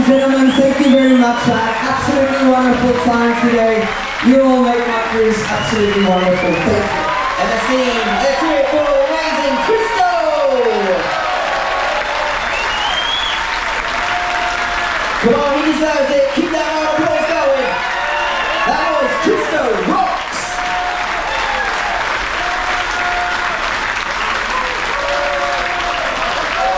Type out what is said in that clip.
gentlemen, thank you very much. Absolutely wonderful time today. You all make my cruise absolutely wonderful. Thank you. MSC, let's hear it for amazing Crystal! Come on, he deserves it.